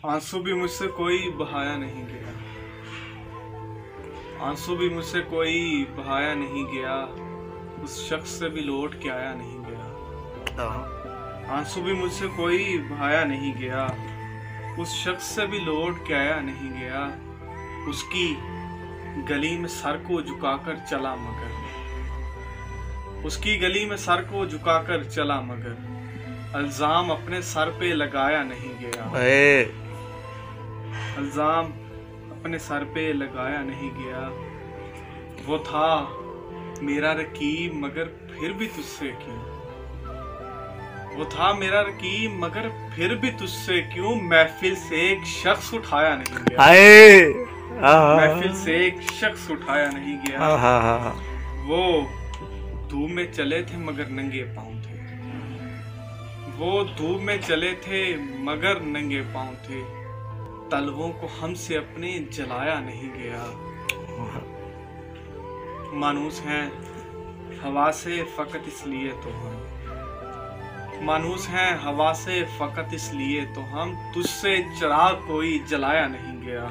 आंसू भी मुझसे कोई बहाया नहीं गया, आंसू भी मुझसे कोई बहाया नहीं गया, उस शख्स से भी लौट के आया नहीं गया। आंसू भी मुझसे कोई बहाया नहीं गया, उस शख्स से भी लौट के आया नहीं गया। उसकी गली में सर को झुकाकर चला मगर, उसकी गली में सर को झुकाकर चला मगर, इल्जाम अपने सर पे लगाया नहीं गया। इल्जाम अपने सर पे लगाया नहीं गया। वो था मेरा रकीब मगर फिर भी तुझसे क्यों, वो था मेरा रकीब मगर फिर भी तुझसे क्यों। महफिल से एक शख्स उठाया नहीं गया, महफिल से एक शख्स उठाया नहीं गया। वो धूप में चले थे मगर नंगे पाँव थे, वो धूप में चले थे मगर नंगे पाँव थे। तलवों को हमसे अपने जलाया नहीं गया। मानूस हैं हवा से फकत इसलिए तो हम, मानूस हैं हवा से फकत इसलिए तो हम, तुझसे चिराग कोई जलाया नहीं गया।